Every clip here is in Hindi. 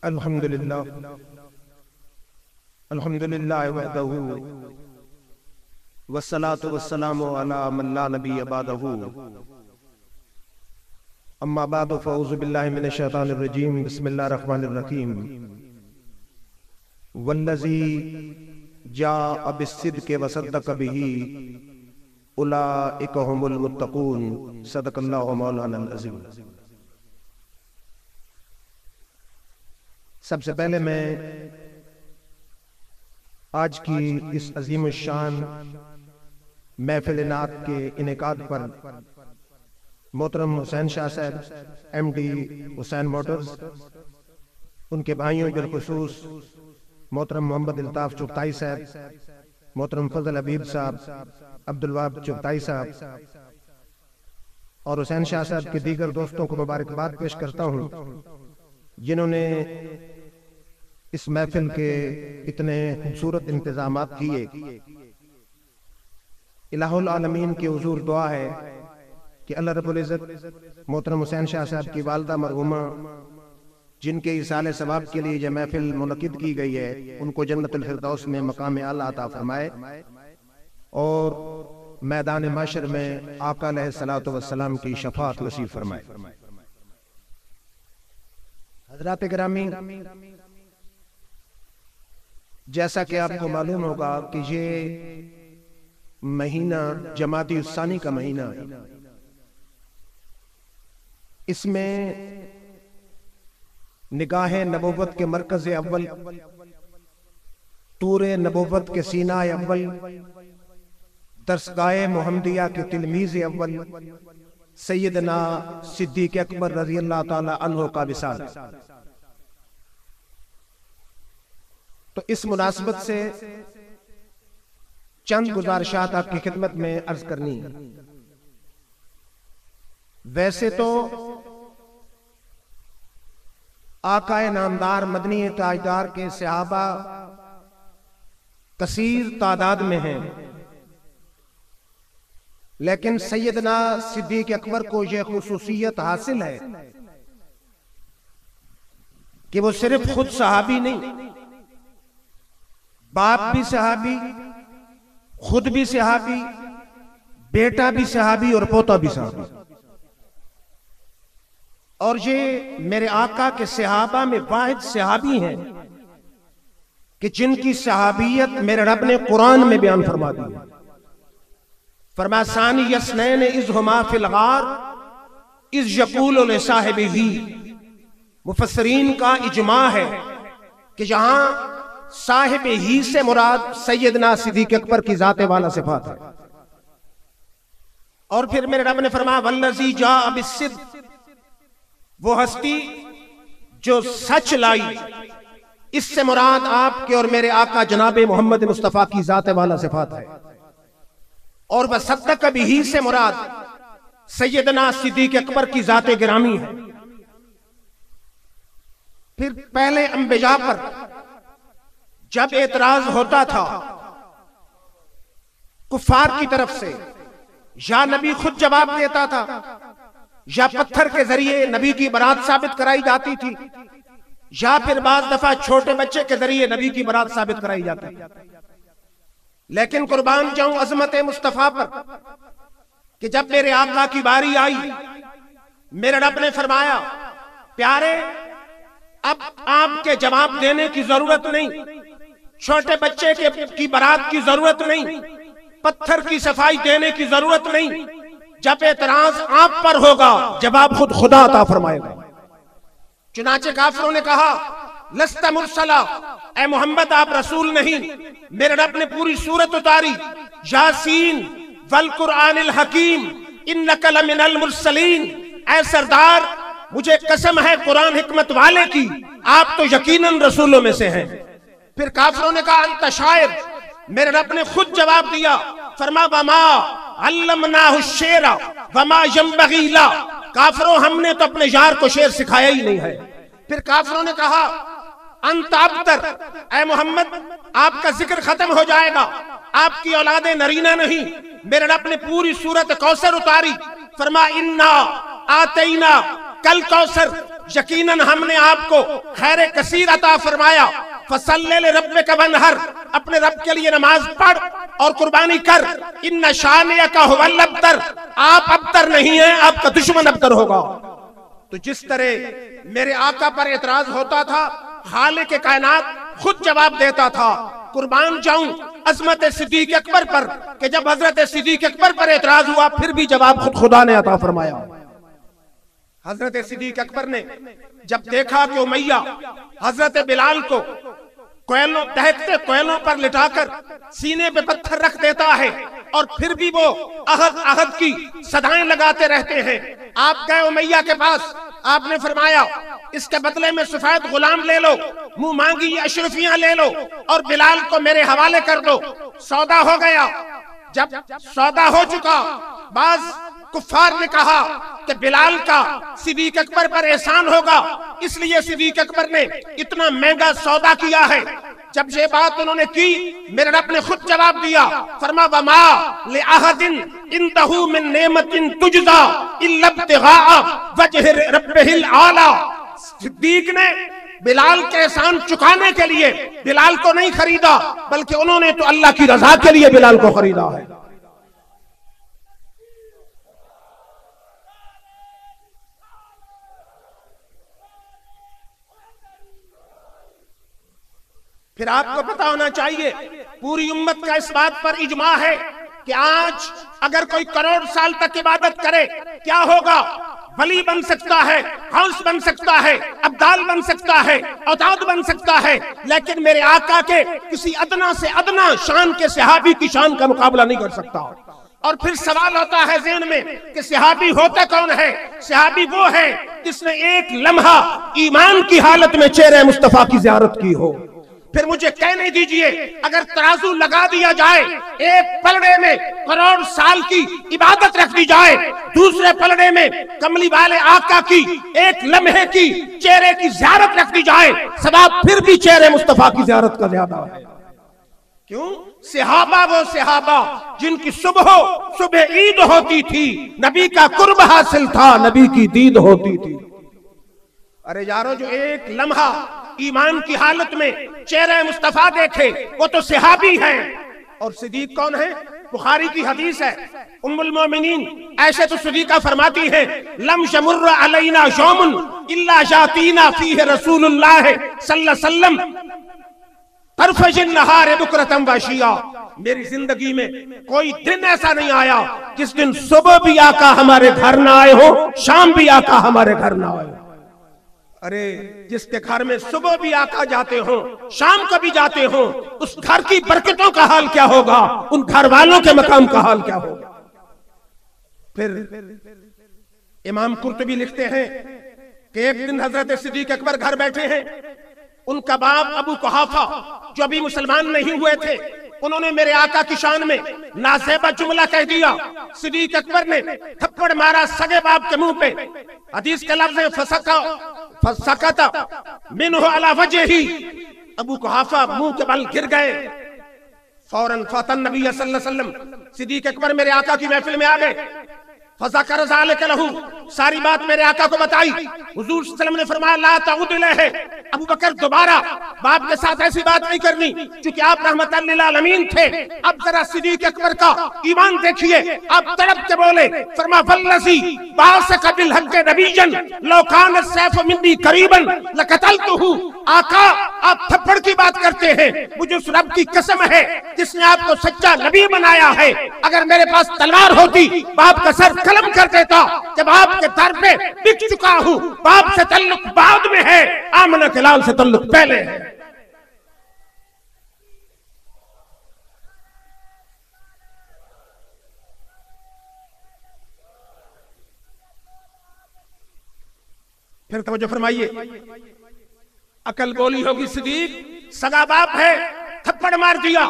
अल्हम्दुलिल्लाह अल्हम्दुलिल्लाह वहदहू वस्सलातु वस्सलामु अला मन ला नबिय्य बअदहू अम्मा बअद फअऊज़ु बिल्लाहि मिनश शैतानिर रजीम बिस्मिल्लाहिर रहमानिर रहीम वल्लज़ी जाअ बिस्सिद्क़ि वसद्दक़ बिही उलाइका हुमुल मुत्तक़ून सदक़ल्लाहु मौलाना अज़ीम। सबसे पहले मैं आज की इस अजीम शान महफिल नात के इनेकाद पर मोहतरम हुसैन शाह साहब MD हुसैन मोटर्स, उनके भाइयों बिलखुसूस मोहतरम मोहम्मद इल्ताफ चुगताई साहब, मोहतरम फजल हबीब साहब, अब्दुल वहाब चुगताई साहब और हुसैन शाह साहब के दीगर दोस्तों को मुबारकबाद पेश करता हूँ, जिन्होंने इस महफिल के इतने खूबसूरत इंतजामात किए। इलाहुल आलमीन की हुजूर दुआ है कि अल्लाह रब्बुल इज़्ज़त मोहतरम हुसैन शाह साहब की वालदा मरहूमा, जिनके इसाले सवाब के लिए यह महफिल मुनक़िद की गई है, उनको जन्नतुल फिरदौस में मकाम आला अता फरमाए और मैदान माशर में आका अलैहिस्सलातु वस्सलाम की शफाअत नसीब फरमाए। हज़रात गिरामी, जैसा कि आपको मालूम होगा कि ये महीना जमाती उस्सानी का महीना है। इसमें निगाहे नबुव्वत के मरकज़ अव्वल, तूरे नबुव्वत के सीना अव्वल, दरसगाहे मुहम्मदिया के तिलमीज़ अव्वल सैयदना सिद्दीक़ अकबर रज़ियल्लाहु ताला अन्हु का विसाल। तो इस मुनासिबत से चंद गुज़ारिशात आपकी खिदमत में अर्ज करनी है। वैसे तो आकाए नामदार मदनी ताजदार के सहाबा कसीर तादाद में हैं, लेकिन सैयदना सिद्दीक़ अकबर को यह खुसूसियत हासिल है कि वो सिर्फ खुद सहाबी नहीं, बाप भी सहाबी, खुद भी सहाबी, बेटा भी सहाबी और पोता भी सहाबी। और ये मेरे आका के सहाबा में वाहिद सहाबी हैं कि जिनकी सहाबियत मेरे रब ने कुरान में बयान फरमा दी है। फरमा सानी यसनैन इज़ हुमा फिल गार इज़ यक़ूलु लिसाहिबिही। मुफस्सिरीन का इजमा है कि जहां साहिब ही से मुराद सैयदना सिद्दीक़ अकबर की जाते वाला सिफात है। और फिर मेरे रब ने फरमाया वल्लज़ी जाअ बिस्सिद्क़, वो हस्ती जो सच लाई, इससे मुराद आपके और मेरे आका जनाबे मोहम्मद मुस्तफ़ा की जाते वाला सिफात है। और वसद्दक़ बिही से मुराद सैयदना सिद्दीक़ अकबर की जाते गिरामी है। फिर पहले अंबिया पर जब एतराज होता था कुफार की तरफ से, या नबी खुद जवाब देता था या पत्थर के जरिए नबी की बरात साबित कराई जाती थी, या फिर बाज दफा छोटे बच्चे के जरिए नबी की बरात साबित कराई जाती थी। लेकिन कुर्बान जाऊं अजमत मुस्तफा पर कि जब मेरे आका की बारी आई, मेरे रब ने फरमाया प्यारे अब आपके जवाब देने की जरूरत नहीं, छोटे बच्चे की बारात की जरूरत नहीं, पत्थर की सफाई देने की जरूरत नहीं। जब एतराज आप पर होगा, जवाब खुद खुदा अता फरमाएगा। चुनाचे काफिरों ने कहा लस्त मुरसला, ए मोहम्मद आप रसूल नहीं। मेरे रब ने पूरी सूरत उतारी, यासीन वल कुरआनिल हकीम इन्नका लमिनल मुरसलीन। ए सरदार, मुझे कसम है कुरान हिकमत वाले की, आप तो यकीनन रसूलों में से हैं। फिर काफिरों ने कहा अंत शायर। मेरे रब ने खुद जवाब दिया, फरमा वमा अल्लमनाहु शेरा वमा यंबगी ला। काफिरों, हमने तो अपने यार को शेर सिखाया ही नहीं है। फिर काफिरों ने कहा अंत अब्तर, ऐ मोहम्मद आपका जिक्र खत्म हो जाएगा, आपकी औलादे नरीना नहीं। मेरे रब ने पूरी सूरत कौसर उतारी, फरमा इन्ना आतैना कल कौसर यकीनन हमने आपको खैर कसीर अता फरमाया। फसल्ले रब्बिका वनहर, अपने रब के लिए नमाज पढ़ और कुर्बानी कर। इन्ना शानिअका हुवल अब्तर, आप अब्तर नहीं है, आपका दुश्मन अब्तर होगा। तो जिस तरह मेरे आका पर एतराज होता था, खालिक कायनात खुद जवाब देता था। कुर्बान जाऊं अजमत सिद्दीक अकबर पर कि जब हजरत सिद्दीक अकबर पर एतराज हुआ फिर भी जवाब खुद खुदा ने अता फरमाया। हजरत सिद्दीक अकबर ने जब देखा कि उमैया हजरत बिलाल को कोयलों दहकते कोयलों पर लिटाकर सीने पे पत्थर रख देता है और फिर भी वो अहद अहद की सदाएं लगाते रहते हैं। आप गए उमैया के पास, आपने फरमाया इसके बदले में सफेद गुलाम ले लो, मुंह मांगी अशरफियां ले लो और बिलाल को मेरे हवाले कर दो। सौदा हो गया। जब सौदा हो चुका, बाज कुफ्फार ने कहा कि बिलाल का सिद्दीक अकबर पर एहसान होगा, इसलिए सिद्दीक अकबर ने इतना महंगा सौदा किया है। जब ये बात उन्होंने की, मेरे रब ने खुद जवाब दिया, फरमा वमा ले अहदिन इंदहु मिन नेमतिन तुजजा इल्ला इब्तिगा वजह रब्बिहिल आला। सिद्दीक ने बिलाल के एहसान चुकाने के लिए बिलाल को नहीं खरीदा, बल्कि उन्होंने तो अल्लाह की रजा के लिए बिलाल को खरीदा है। फिर आपको पता होना चाहिए, पूरी उम्मत का इस बात पर इजमा है कि आज अगर कोई करोड़ साल तक इबादत करे क्या होगा? वली बन सकता है, हौस बन सकता है, अब्दाल बन सकता है, औताद बन सकता है, लेकिन मेरे आका के किसी अदना से अदना शान के सहाबी की शान का मुकाबला नहीं कर सकता। और फिर सवाल होता है ज़हन में कि सहाबी होता कौन है? सहाबी वो है जिसने एक लम्हा ईमान की हालत में चेहरे मुस्तफा की ज़ियारत की हो। फिर मुझे कहने दीजिए, अगर तराजू लगा दिया जाए, एक पलड़े में करोड़ साल की इबादत रख दी जाए, दूसरे पलड़े में कमली वाले आका की एक लम्हे की चेहरे की ज़ियारत रख दी जाए, सवाब फिर भी चेहरे मुस्तफा की ज़ियारत का ज्यादा है। क्यों? सहाबा वो सहाबा जिनकी सुबह ईद होती थी, नबी का कुर्ब हासिल था, नबी की दीद होती थी। अरे यारो, जो एक लम्हा ईमान की हालत में चेहरे मुस्तफा देखे वो तो सहाबी है। और सिद्दीक कौन है? बुखारी की हदीस है, उम्मुल मोमिनीन ऐसे तो सिद्दीका फरमाती है, लम शमुर्र अलैना यौमुन इल्ला जातीना फीह रसूलुल्लाह सल्लल्लाहु अलैहि वसल्लम तरफजिन नहार बुकरतम वशिया। मेरी जिंदगी में कोई दिन ऐसा नहीं आया जिस दिन सुबह भी आका हमारे घर ना आए हो, शाम भी आका हमारे घर ना आए। अरे जिसके घर में सुबह भी आका जाते हो, शाम को भी जाते हो, उस घर की बरकतों का हाल क्या होगा, उन घर वालों के मकाम का हाल क्या होगा। फिर इमाम कुर्तुबी लिखते हैं कि एक दिन हजरत सिद्दीक अकबर घर बैठे हैं, उनका बाप अबू कुहाफा जो अभी मुसलमान नहीं हुए थे, उन्होंने मेरे आका की शान में नाज़ेबा जुमला कह दिया। सिद्दीक अकबर ने थप्पड़ मारा सगे बाप के मुंह पे। हदीस के लफ्ज़ है फसकता मिन्हु अला वजही, अबू कुहाफा मुंह के बल गिर गए। फौरन फतन नबी सल्लल्लाहु अलैहि वसल्लम सिद्दीक अकबर मेरे आका की महफिल में आ गए। फज़कर ज़ालिक लहू, सारी बात मेरे आका को बताई। हुजूर सल्लल्लाहु अलैहि वसल्लम ने फरमाया ला तऊद इलैहि, अबू बकर दोबारा बाप के साथ ऐसी बात नहीं करनी, क्योंकि आप रहमतल लिल आलमीन थे। अब जरा सिद्दीक अकबर का ईमान देखिए, आप तड़प के बोले, फरमा वल्लज़ी बाअसका बिल हक़ नबिय्यन लौ कान सैफ मिन्नी करीबन लक़तलतुहु। आका, आप थप्पड़ की बात करते हैं, मुझे उस रब की कसम है जिसने आपको सच्चा नबी बनाया है, अगर मेरे पास तलवार होती बाप का सर कलम कर देता। जब आपके दर पे बिक चुका हूं, बाप से तल्लुक बाद में है, आमना के लाल से तल्लुक पहले है। फिर तवज्जो फरमाइए, अकल बोली होगी सिद्दीक सगा बाप है, थप्पड़ मार दिया।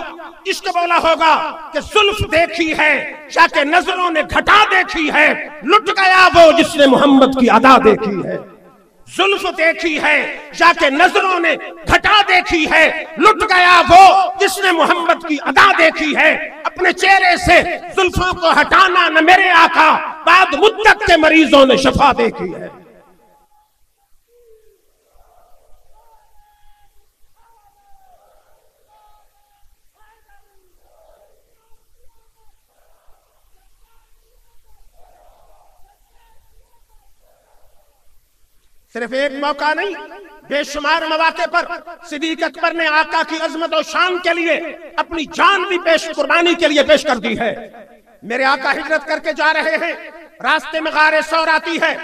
इश्क बोला होगा कि जुल्फ देखी है जाके नजरों ने घटा देखी है, लुट गया वो जिसने मोहम्मद की अदा देखी है। जुल्फ देखी है जाके नजरों ने घटा देखी है, लुट गया वो जिसने मोहम्मद की अदा देखी है। अपने चेहरे से जुल्फों को हटाना न मेरे आका, बाद मुद्दत के मरीजों ने शफा देखी है। सिर्फ एक मौका नहीं, बेशुमार मौके पर सिद्दीक अकबर ने आका की अजमत और शान के लिए अपनी जान भी कुर्बानी के लिए पेश कर दी है। मेरे आका हिजरत करके जा रहे हैं, रास्ते में गारे सौर आती है।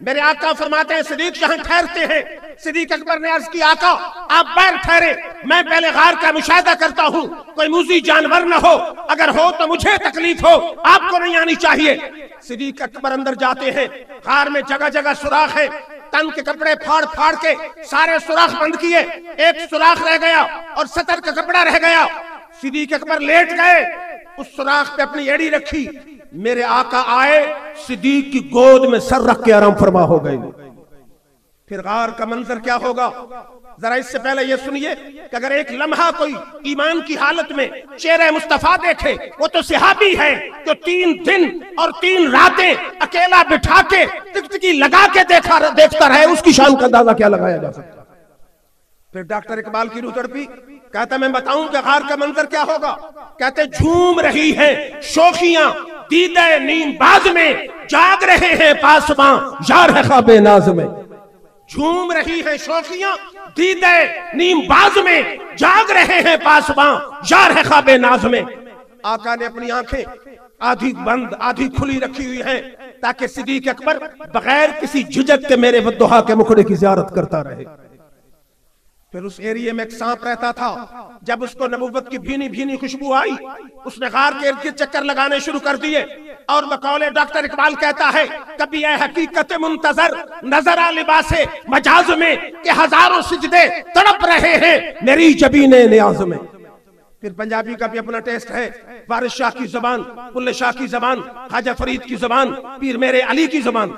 मेरे आका फरमाते हैं सिद्दीक यहाँ ठहरते हैं। सिद्दीक अकबर ने अर्ज की आका आप बैर ठहरे, मैं पहले गार का मुशाहिदा करता हूँ, कोई मूजी जानवर न हो, अगर हो तो मुझे तकलीफ हो, आपको नहीं आनी चाहिए। सिद्दीक अकबर अंदर जाते हैं, गार में जगह जगह सुराख है, तन के कपड़े फाड़ फाड़ के सारे सुराख बंद किए, एक सुराख रह गया और सतर का कपड़ा रह गया। सिद्दीक अकबर लेट गए, उस सुराख पे अपनी एड़ी रखी। मेरे आका आए, सिद्दीक की गोद में सर रख के आराम फरमा हो गए। फिर गार का मंजर क्या होगा, जरा इससे पहले ये सुनिए कि अगर एक लम्हा कोई ईमान की हालत में चेहरे मुस्तफा देखे, वो तो सहाबी है जो 3 दिन और 3 रातें अकेला बिठा के टिकटिकी लगा के देखता रहे, उसकी शान का अंदाजा क्या लगाया जा सकता। फिर डॉक्टर इकबाल की रूह तड़पी, कहता मैं बताऊं कि गार का मंजर क्या होगा। कहते झूम रही है शोखियां दीदे नींद बाज में, जाग रहे हैं पासबां यार है ख्वाबे नाज में। झूम रही है शोखियां दीदे नींद बाज में, जाग रहे हैं पासबां यार है ख्वाबे नाज में। आका ने अपनी आंखें आधी बंद आधी खुली रखी हुई हैं ताकि सिद्दीक अकबर बगैर किसी झिझक के मेरे बद्दुआ के मुखड़े की ज़ियारत करता रहे। फिर उस एरिया में एक सांप रहता था, जब उसको नबूवत की भीनी भीनी खुशबू आई, उसने गार के इर्द गिर्द चक्कर लगाने शुरू कर दिए। और बकौले डॉक्टर इकबाल कहता है, कभी यह हकीकत मुंतजर नजरा लिबासे मजाज में कि हजारों सिजदे तड़प रहे हैं मेरी जबीने नियाज में। फिर पंजाबी का भी अपना टेस्ट है, वारिस शाह की जबान, बुल्ले शाह की जबान, ख्वाजा फरीद की जबान, पीर मेरे अली की जबान।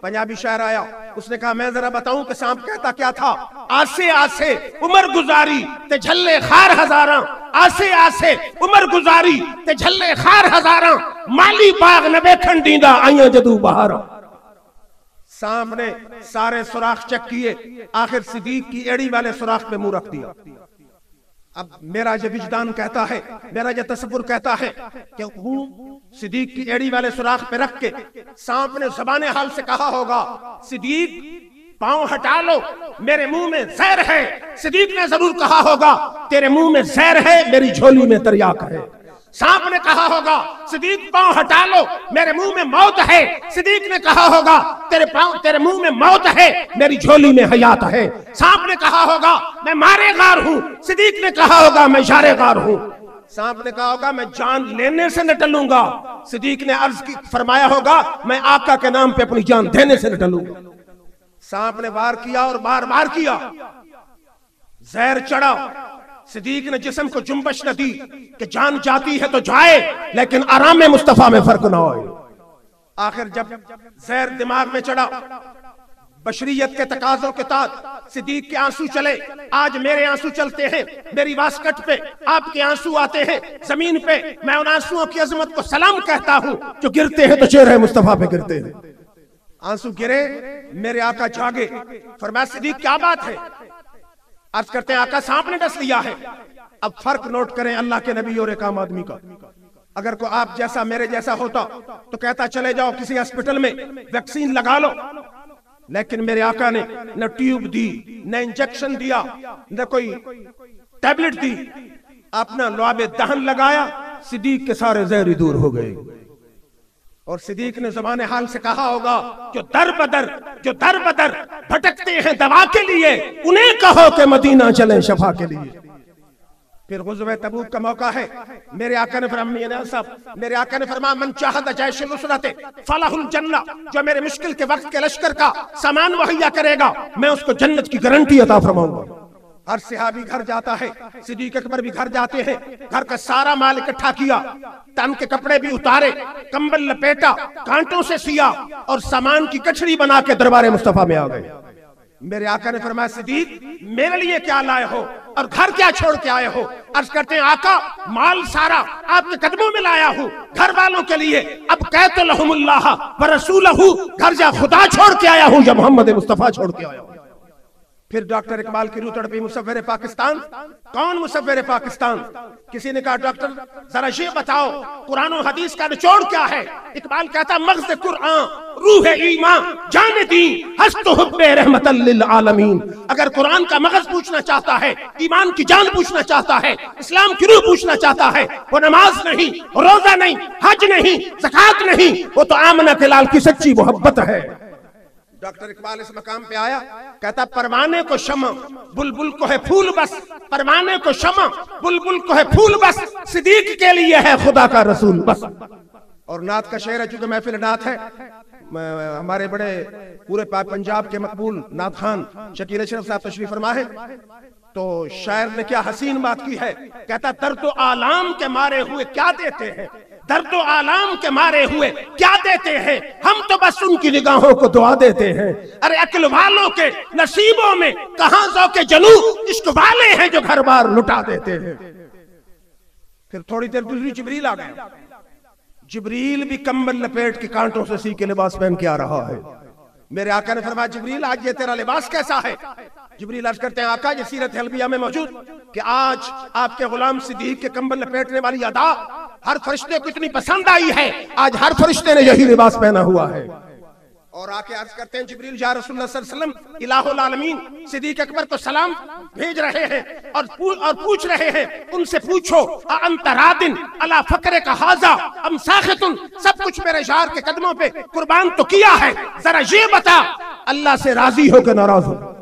पंजाबी शायर आया, उसने कहा मैं जरा बताऊं कि सांप कहता क्या था। आसे आसे उमर गुजारी ते झल्ले खार हजारा, आसे आसे उमर गुजारी ते झल्ले खार हजारा, माली बाग न बेखन दींदा आइया जदू बहारा। सांप ने सारे सुराख चेक किए, आखिर सिद्दीक की एड़ी वाले सुराख पे मुंह रख दिया। अब मेरा जो विजदान कहता है, मेरा जो तसव्वुर कहता है कि सिद्दीक की एड़ी वाले सुराख पे रख के सांप ने ज़बाने हाल से कहा होगा, सिद्दीक पांव हटा लो, मेरे मुंह में जहर है। सिद्दीक ने जरूर कहा होगा, तेरे मुंह में जहर है, मेरी झोली में तरियाक है। सांप ने कहा होगा, सिद्दीक पांव हटा लो, मेरे मुंह में मौत है। सिद्दीक ने कहा होगा, तेरे मुंह में मौत है, मेरी झोली में हयात है। सांप ने कहा होगा, मैं मारेगार हूं। सिद्दीक ने कहा होगा, मैं शारेगार हूं। सांप ने कहा होगा, मैं जान लेने से न टलूंगा। सिद्दीक ने अर्ज की फरमाया होगा, मैं आका के नाम पे अपनी जान देने से न टलूंगा। सांप ने वार किया और बार बार किया, जहर चढ़ा। सिद्दीक ने जिस्म को जुम्बश न दी कि जान जाती है तो जाए, लेकिन आराम मुस्तफा में फर्क ना हो। आखिर जब जहर दिमाग में चढ़ा, बशरियत के तकाजों के तहत सिद्दीक के आंसू चले। आज मेरे आंसू चलते हैं, मेरी वास्कट पे आपके आंसू आते हैं जमीन पे। मैं उन आंसुओं की अजमत को सलाम कहता हूं जो गिरते हैं तो चेहरे मुस्तफा पे गिरते हैं। आंसू गिरे, मेरे आका जागे, फरमाया सिद्दीक क्या बात है। अर्ज करते हैं, आका सांप ने डस लिया है। अब फर्क नोट करें अल्लाह के नबी और एक आम आदमी का। अगर कोई आप जैसा मेरे जैसा होता तो कहता चले जाओ किसी हॉस्पिटल में वैक्सीन लगा लो, लेकिन मेरे आका ने न ट्यूब दी, न इंजेक्शन दिया, न कोई टैबलेट दी। अपना लुआबे दहन लगाया, सिद्दीक के सारे जहर दूर हो गए। और सिद्दीक ने ज़बाने हाल से कहा होगा, जो दर बदर भटकते हैं दवा के लिए, उन्हें कहो कि मदीना चलें शफा के लिए। फिर गुज़वे तबूक का मौका है। मेरे आका ने फरमाया, मन चाहता जैशुल उसरते फलाहुल जन्नह, जो मेरे मुश्किल के वक्त के लश्कर का सामान मुहैया करेगा, मैं उसको जन्नत की गारंटी अता फरमाऊंगा। हर सहाबी घर जाता है, सिद्दीक अकबर भी घर जाते हैं। घर का सारा माल इकट्ठा किया, तन के कपड़े भी उतारे, कंबल लपेटा, कांटों से सिया और सामान की कचड़ी बना के दरबार मुस्तफा में आ गए। मेरे आका ने फरमाया, सिद्दीक मेरे लिए क्या लाए हो और घर क्या छोड़ के आए हो। अर्ज करते हैं, आका माल सारा आपके कदमों में लाया हूँ घर वालों के लिए। अब कहते लहुमुल्लाह व रसूलहू, घर जा खुदा छोड़ के आया हूँ या मोहम्मद मुस्तफा छोड़ के आया हूँ। फिर डॉक्टर इकबाल की रूह तड़पी, मुसव्विर पाकिस्तान। कौन मुसव्विर पाकिस्तान? किसी ने कहा डॉक्टर जरा ये बताओ कुरान और हदीस का निचोड़ क्या है? इकबाल कहता मग़ज़ कुरान रूह ईमान जान दी हस्त हुब्बे रहमतल लिल आलमीन। अगर कुरान का मग़ज़ पूछना चाहता है, ईमान की जान पूछना चाहता है, इस्लाम की रूह पूछना चाहता है, वो नमाज नहीं, रोजा नहीं, हज नहीं, ज़कात नहीं, वो तो आमना के लाल की सच्ची मोहब्बत है। डॉक्टर इकबाल इस मकाम पे आया, कहता परवाने को शमा बुलबुल को है फूल बस, परवाने को शमा बुलबुल को है फूल बस, सिद्दीक के लिए है खुदा का रसूल बस। और नात का शेर है, चूंकि महफिल नात है, हमारे बड़े पूरे पंजाब के मकबूल नात खान शकील अशरफ साहब तशरीफ फरमा है, तो शायर ने क्या हसीन बात की है। कहता दर्द व आलाम के मारे हुए क्या देते हैं, दर्द व आलाम के मारे हुए क्या देते हैं, हम तो बस उनकी निगाहों को दुआ देते हैं। अरे अक्ल वालों के नसीबों में कहां ज़ौक़े जनू, इश्क वाले हैं जो घर बार लुटा देते हैं। फिर थोड़ी देर दूसरी जिब्रील आ गए। जिब्रील भी कंबल लपेट के कांटों से सी के लिबास पहन के आ रहा है। मेरे आका ने फरमाया जिब्रील आज ये तेरा लिबास कैसा है? जिब्रील अर्ज करते हैं आका ये सीरत हलबिया में मौजूद कि आज आपके गुलाम सिद्दीक के कंबल लपेटने वाली अदा हर फरिश्ते को इतनी पसंद आई है, आज हर फरिश्ते ने यही लिबास पहना हुआ है। और आके अर्ज करते हैं जिब्रील या रसूलुल्लाह सल्लल्लाहु अलैहि वसल्लम इलाहुल आलमीन सिद्दीक अकबर को सलाम भेज रहे हैं और पूछ रहे हैं, उनसे पूछो अंतरादिन अला फकरे का हाजा अम साखितुन, सब कुछ मेरे यार के कदमों पे कुर्बान तो किया है, जरा ये बता अल्लाह से राजी हो के नाराज हो?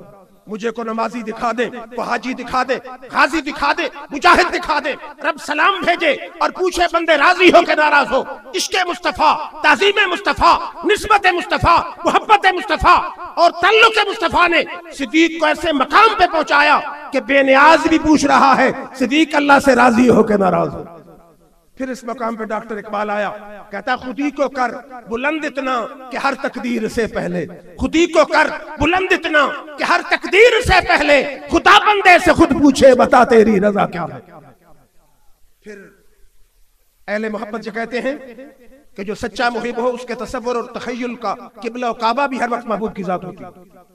मुझे को नमाजी दिखा दे, को हाजी दिखा दे, गाजी दिखा दे, मुजाहिद दिखा दे, रब सलाम भेजे और पूछे बंदे राजी हो के नाराज हो? इश्क़े मुस्तफा, ताज़ीम मुस्तफा, निस्बत मुस्तफा, मोहब्बत मुस्तफा और तल्लुक़ मुस्तफा ने सिद्दीक को ऐसे मकाम पे पहुंचाया कि बेनियाज भी पूछ रहा है सिद्दीक अल्लाह से राजी हो के नाराज हो। फिर इस मकाम पे डॉक्टर इकबाल आया, कहता खुदी को कर बुलंद इतना कि हर तकदीर से पहले, खुदी को कर बुलंद इतना कि हर तकदीर से पहले खुदा बंदे से खुद पूछे बता तेरी रजा क्या है। फिर अहले मोहब्बत जो कहते हैं कि जो सच्चा मुहिब हो उसके तसव्वुर और तखय्युल का किबला और काबा भी हर वक्त महबूब की जात होती है।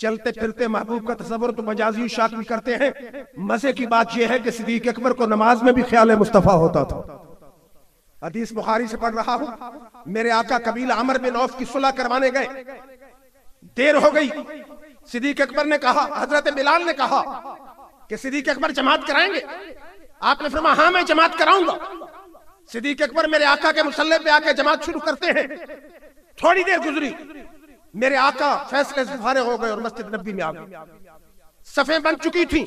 चलते फिरते महबूब का तसव्वुर तो मजाजी शाक भी करते हैं। मजे की बात यह है कि सिद्दीक अकबर को नमाज में भी ख्याल मुस्तफा होता था। हदीस बुखारी से पढ़ रहा हूं, मेरे आका कबीला अमर बिन औफ की सुलह करवाने गए, देर हो गई। सिद्दीक अकबर ने कहा, हजरत बिलाल ने कहा कि सिद्दीक अकबर जमात कराएंगे? आपने फरमाया हाँ मैं जमात कराऊंगा। सिद्दीक अकबर मेरे आका के मुसल्ले पे आके जमात शुरू करते हैं। थोड़ी देर गुजरी, मेरे आका फैसले से फारिग हो गए और मस्जिद नबी में आ गए। सफ़ें बन चुकी थी,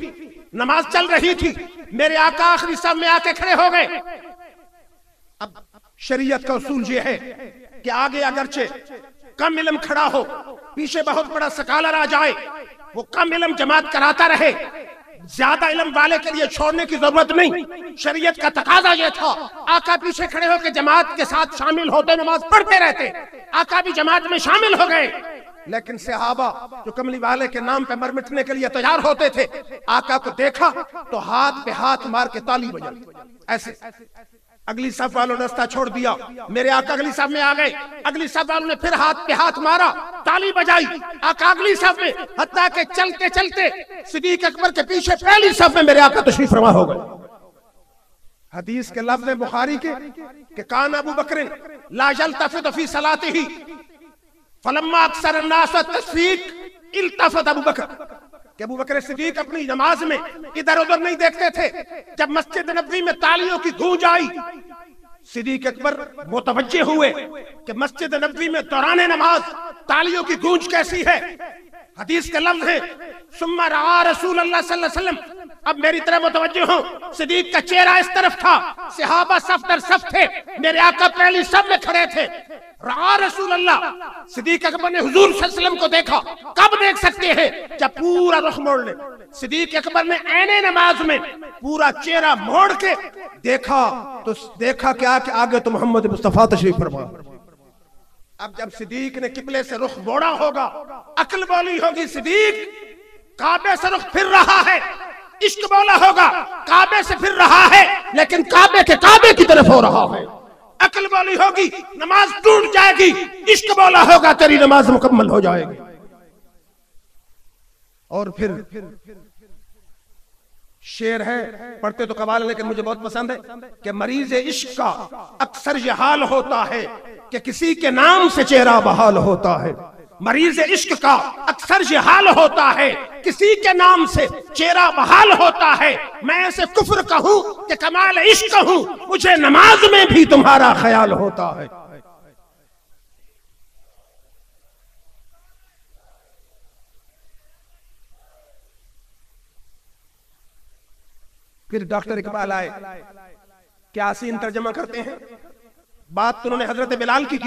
नमाज चल रही थी, मेरे आका आखिरी सफ में आके खड़े हो गए। अब शरीयत का उसूल ये है कि आगे अगरचे कम इल्म खड़ा हो, पीछे बहुत बड़ा स्कॉलर आ जाए, वो कम इल्म जमात कराता रहे, ज्यादा इल्म वाले के लिए छोड़ने की जरूरत नहीं। शरीयत का तकाजा यह था, आका पीछे खड़े होकर जमात के साथ शामिल होते, नमाज पढ़ते रहते। आका भी जमात में शामिल हो गए, लेकिन सहाबा जो कमली वाले के नाम पे मर मिटने के लिए तैयार होते थे, आका को देखा तो हाथ पे हाथ मार के ताली बजाई। ऐसे अगली सफ वालों ने रास्ता छोड़ दिया, मेरे आका अगली सफ में आ गए, अगली सफ वालों ने फिर हाथ पे हाथ मारा, ताली बजाई। आका अगली सफ में, हत्ता के चलते चलते सिद्दीक अकबर के पीछे पहली सफ में मेरे आका तशरीफ फरमा हो गए। हदीस के लफ्ज़ है बुखारी के कि कान अबू बकर ला यल्तफित फी सलातिही फलम्मा अक्सर अन्नास तस्फीक इल्तफत अबू बकर, कि अबू बकर सिद्दीक अपनी नमाज में इधर उधर नहीं देखते थे। जब मस्जिद नबवी में तालियों की गूंज आई, सिद्दीक अकबर मुतवज्जे हुए कि मस्जिद नबवी में दौरान नमाज तालियों की गूंज कैसी है। हदीस के लफ्ज़ है सुम्मा रआ रसूलुल्लाह सल्लल्लाहु अलैहि वसल्लम, अब मेरी तरफ मुतवज्जे हो, सिद्दीक का चेहरा इस तरफ था, सहाबा सफ दर सफ थे, मेरे आका पहली सब में खड़े थे। रआ रसूलुल्लाह, सिद्दीक अकबर ने हुजूर सल्लल्लाहु अलैहि वसल्लम को देखा। कब देख सकते हैं? जब पूरा रुख मोड़ ले। सिद्दीक अकबर ने ऐने नमाज में पूरा चेहरा मोड़ के देखा तो देखा क्या कि आगे तो मोहम्मद मुस्तफा तशरीफ फरमा। अब जब सिद्दीक ने किबले से रुख मोड़ा होगा, अक्ल बोली होगी सिद्दीक काबे से रुख फिर रहा है, इश्क बोला होगा काबे से फिर रहा है, लेकिन काबे के काबे की तरफ हो रहा है। अक्ल बोली होगी नमाज टूट जाएगी, इश्क बोला होगा तेरी नमाज मुकम्मल हो जाएगी। और फिर शेर है, पढ़ते तो कवाल, लेकिन मुझे बहुत पसंद है कि मरीज इश्क का अक्सर ये हाल होता है कि किसी के नाम से चेहरा बहाल होता है। मरीज इश्क का अक्सर ये हाल होता है, किसी के नाम से चेहरा बहाल होता है। मैं ऐसे कुफ्र कहूं कि कमाल इश्क कहूं, मुझे नमाज में भी तुम्हारा ख्याल होता है। फिर डॉक्टर इकबाल आए, क्या हसीन तर्जमा करते हैं। बात तो उन्होंने हजरत बिलाल की,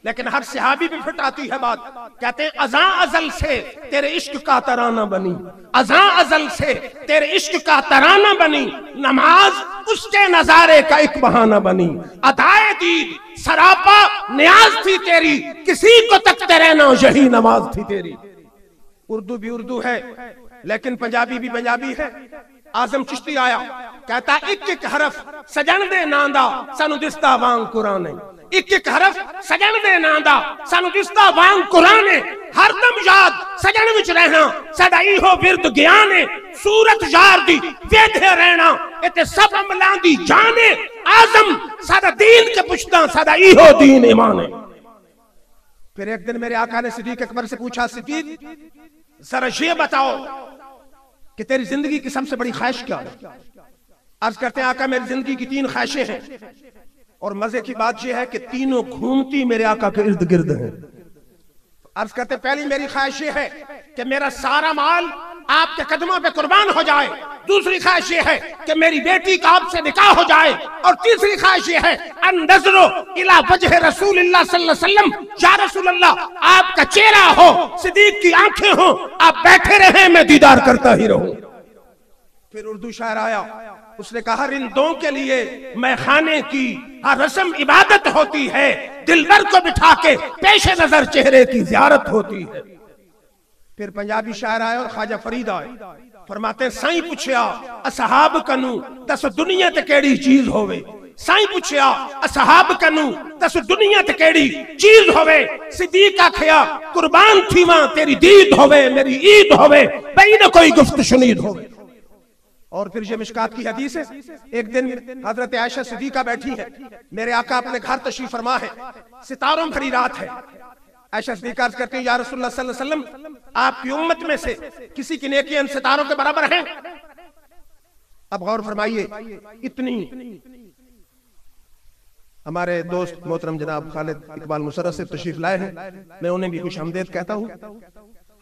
लेकिन हर सहाबी भी फिट आती है बात। कहते हैं अज़ा अज़ल से तेरे इश्क का तराना बनी, अज़ा अज़ल से तेरे इश्क का तराना बनी, नमाज उसके नजारे का एक बहाना बनी, अदाए दीद सरापा नियाज थी तेरी, किसी को तकते रहना यही नमाज थी तेरी। उर्दू भी उर्दू है, लेकिन पंजाबी भी पंजाबी है। आजम चिश्ती आया, कहता एक एक हरफ सजन दे नांदा सानू दिसदा वांग कुरान, एक एक हरफ सजन दे नांदा सानू दिसदा वांग कुरान, हरदम याद सजन विच रहना साडा इहो विरद ज्ञान है, सूरत यार दी वेधे रहना इते सब अमलां दी जान है, आजम साडा दीन के पुछदा साडा इहो दीन ईमान है। फिर एक दिन मेरे आका ने सिद्दीक अकबर से पूछा, सिद्दीक जरा ये बताओ कि तेरी जिंदगी की सबसे बड़ी ख्वाहिश क्या है। अर्ज करते हैं आका मेरी जिंदगी की 3 ख्वाहिशें हैं, और मजे की बात यह है कि तीनों घूमती मेरे आका के इर्द गिर्द हैं। अर्ज करते पहली मेरी ख्वाहिश ये है कि मेरा सारा माल आपके कदमों पे कुर्बान हो जाए, दूसरी ख्वाहिश ये है कि मेरी बेटी का आपसे निकाह हो जाए, और तीसरी ख्वाहिश ये है अनज़रो इला वजह रसूलिल्लाह सल्लल्लाहु अलैहि वसल्लम, या रसूल अल्लाह आपका चेहरा हो, सिद्दीक की आंखें हो, आप बैठे रहे मैं दीदार करता ही रहूं। फिर उर्दू शायर आया, उसने कहा रिंदों के लिए मैं खाने की हर रस्म इबादत होती है, दिलबर को बिठा के पेशे नजर चेहरे की ज़ियारत होती है। फिर पंजाबी शायर आए और ख्वाजा फरीद आए, फरमाते साईं पुछया असहाब कनू दस दुनिया ते केड़ी चीज होवे, साईं पुछया असहाब कनू दस दुनिया ते केड़ी चीज होवे, सिद्दीक आखया कुर्बान थीवा तेरी दीद होवे, मेरी ईद होवे, बई न कोई गुफ्त शुनीद होवे। और फिर ये मिशकात की हदीस है, एक दिन हजरत आयशा सिद्दीका बैठी है, मेरे आका अपने घर तशरीफ फरमा है, सितारों भरी रात है। आयशा सिद्दीका अर्ज करती है या रसूलुल्लाह सल्लल्लाहु अलैहि वसल्लम आपकी उम्मत में से किसी की नेकियां सितारों के बराबर हैं। अब गौर फरमाइए, इतनी हमारे दोस्त मोहतरम जनाब खालिद इकबाल मुसर्रफ से तशरीफ लाए हैं, मैं उन्हें भी खुश आमदीद कहता हूँ।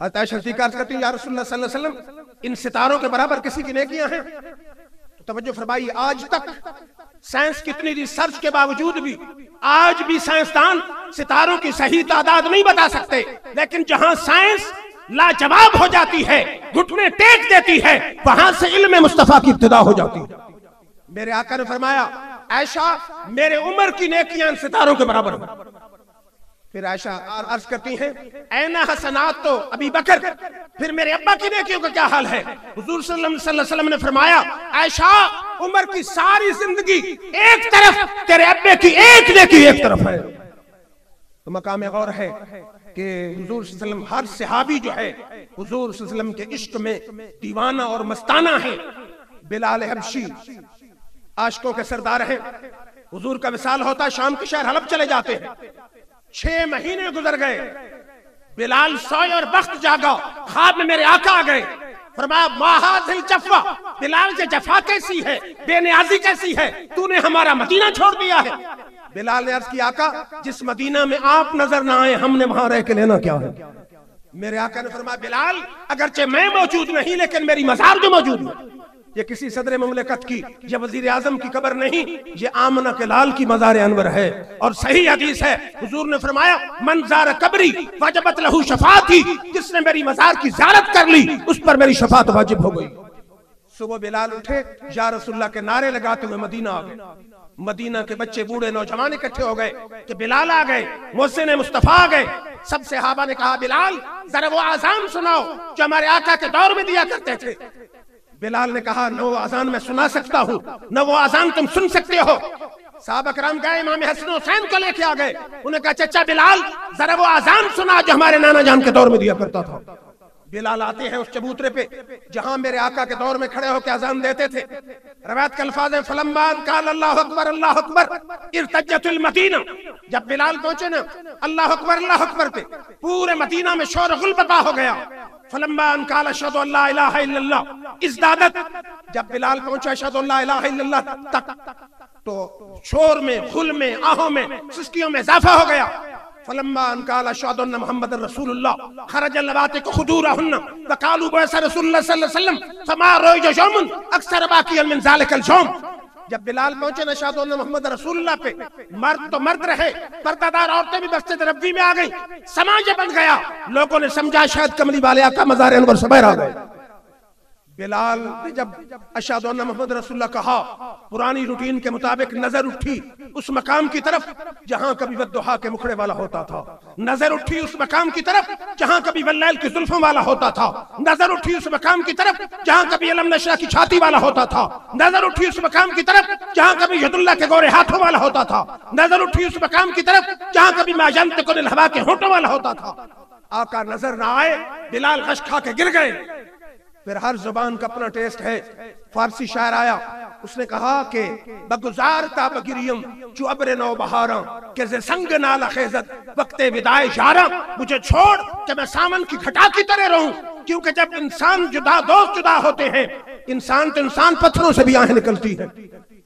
हज़रत आयशा सिद्दीका अर्ज करती है या रसूलुल्लाह सल्लल्लाहु अलैहि वसल्लम इन सितारों के बराबर किसी की नेकियां हैं। तो तवज्जो फरमाइए, आज तक साइंस कितनी रिसर्च के बावजूद भी आज भी साइंसदान सितारों की सही तादाद नहीं बता सकते, लेकिन जहां साइंस लाजवाब हो जाती है, घुटने टेक देती है, वहां से इल्म मुस्तफा की इब्तिदा हो जाती है। मेरे आका ने फरमाया आयशा मेरे उम्र की नेकियां सितारों के बराबर हैं। फिर आयशा अर्ज करती हैं ऐना हसनात तो अबी बकर, फिर मेरे अब्बा की नेकियों का क्या हाल है। हुजूर सल्लल्लाहु अलैहि वसल्लम ने फरमाया आयशा उम्र की सारी जिंदगी एक तरफ, तेरे अब्बे की एक नेकी एक तरफ है। तो मकाम गौर है कि हुजूर सल्लल्लाहु अलैहि वसल्लम हर सहाबी जो है हुजूर सल्लल्लाहु अलैहि वसल्लम के इश्क में दीवाना और मस्ताना है। बिलाल हबशी आशिकों के सरदार हैं, हुजूर का विसाल होता शाम के शहर हलब चले जाते हैं। 6 महीने गुजर गए, बिलाल सोए और वक्त जागा, ख्वाब में मेरे आका आ गए, फरमाया माहादिल जफा, बिलाल से जफा कैसी है, बेनियाजी कैसी है, तूने हमारा मदीना छोड़ दिया है। बिलाल ने अर्ज किया आका जिस मदीना में आप नजर ना आए हमने वहां रह के लेना क्या है। मेरे आका ने फरमाया बिलाल अगरचे मैं मौजूद नहीं लेकिन मेरी मजार जो मौजूद है। ये किसी सदर मुमलिकत की, ये वजीर आजम की कब्र नहीं, ये आमना के लाल की मजार अनवर है। और सही हदीस है, हुजूर ने फरमाया मन ज़ारा कब्री वजबत लहू शफाअती, जिसने मेरी मजार की ज़ियारत कर ली उस पर मेरी शफाअत वाजिब हो गई। सुबह बिलाल उठे, या रसूलुल्लाह के नारे लगाते हुए मदीना आ गए। मदीना के बच्चे बूढ़े नौजवान इकट्ठे हो गए कि बिलाल आ गए, मोहसिन मुस्तफा आ गए। सब सहाबा ने कहा बिलाल जरा वो आज़ान सुनाओ जो हमारे आका के दौर में दिया करते थे। बिलाल ने कहा न वो आज़ान मैं सुना सकता हूँ, न वो आज़ान तुम सुन सकते हो। साहबा करम गए, इमाम हसन हुसैन को लेके आ गए, उन्हें कहा चचा बिलाल जरा वो आज़ान सुना जो हमारे नाना जान के दौर में दिया करता था। बिलाल आते हैं उस चबूतरे पे जहां मेरे आका के दौर में खड़े होकर अजान देते थे। रवायत के अल्फाज हैं, फलम्मान काल अल्लाहु अकबर इर्तज्जतुल मदीना। जब बिलाल पहुंचे ना अल्लाह अकबर पे, पूरे मदीना में शोर गुलबता हो गया। फलम्मान काल अशहदु अल्ला इलाहा इल्लल्लाह इज़दादत। जब बिलाल पहुंचा अशहदु अल्ला इलाहा इल्लल्लाह तक, तो शोर में, गुल में, आहों में, सुस्तियों में इजाफा हो गया। फलम्मान काल अशहदु अन्ना मुहम्मदर रसूलुल्लाह खरजल नवातिक खुदूरहुन्ना वकालू बैसा रसूलुल्लाह सल्लल्लाहु अलैहि वसल्लम फमा रोइज यौमन अक्सर बाकियन मिन ज़ालिकल यौम। जब बिलाल पहुंचे न अशहदु अन्ना मुहम्मदर रसूलुल्लाह पे, मर्द तो मर्द रहे, पर्दादार औरतें भी मस्जिद नबवी में आ गई। समाज बन गया। लोगों ने समझा शायद कमली वाले आका मज़ार अनवर से बाहर आ गए। बिलाल ने जब अशहदु अन्ना मुहम्मद रसूलुल्लाह कहा, पुरानी रूटीन के मुताबिक नजर उठी उस मकाम की तरफ जहां कभी वद्दुहा के मुखड़े वाला होता था। नजर उठी उस मकाम की तरफ जहां कभी वल्लैल की जुल्फों वाला होता था। नजर उठी उस मकाम की तरफ जहां कभी अलम नशरा की छाती वाला होता था। नजर उठी उस मकाम की तरफ जहां कभी यदुल्लाह के गोरे हाथों वाला होता था। नजर उठी उस मकाम की तरफ जहां कभी माजंत को हवा के होठों वाला होता था। आका नजर ना आए, बिलाल गश खा के गिर गए। फिर हर जुबान का अपना टेस्ट है। फारसी शायर आया, उसने कहा कि बगुजार ता बगिरियम जो अब्र नौ बहारा के जे संग नाला खेजत वक्ते विदाए यारा। मुझे छोड़ कि मैं सावन की घटा की तरह रहूं, क्योंकि जब इंसान जुदा, दोस्त जुदा होते हैं, इंसान तो इंसान पत्थरों से भी आहें निकलती है।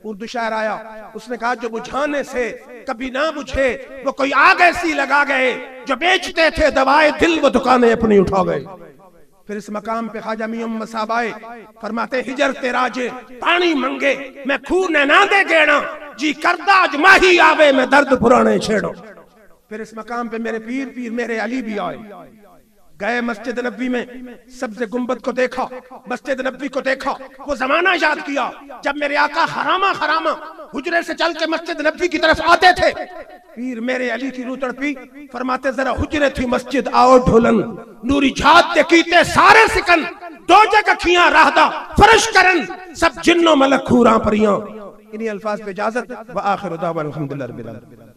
उर्दू शायर आया, उसने कहा जो बुझाने से कभी ना बुझे वो कोई आग ऐसी लगा गए, जो बेचते थे दवाए दिल वो दुकानें अपनी उठा गए। फिर इस मकाम पे ख्वाजा मियां मसाब आए, फरमाते हिजर ते राजे पानी मंगे मैं खून ना दे गेना, जी करदा आज माही आवे मैं दर्द पुराने छेड़ो। फिर इस मकाम पे मेरे पीर मेरे अली भी आए। गए मस्जिद नबवी में, सब्ज़े गुंबद को देखा, मस्जिद नबवी को देखा, वो जमाना याद किया जब मेरे आका हरामा खरामा हुजरे से चल के मस्जिद नबवी की तरफ आते थे। पीर मेरे अली की रूह तड़पी, फरमाते जरा हुजरे थी मस्जिद आओ ढोलन, नूरी झात ते कीते सारे सिकन, दो जगह खियां राहदा फर्श करन, सब जिन्नो मलक खूरा परियां। इन्हीं अल्फाज पे इजाजत व आखिर दावा अल्हम्दुलिल्लाह रब्बिल आलमीन।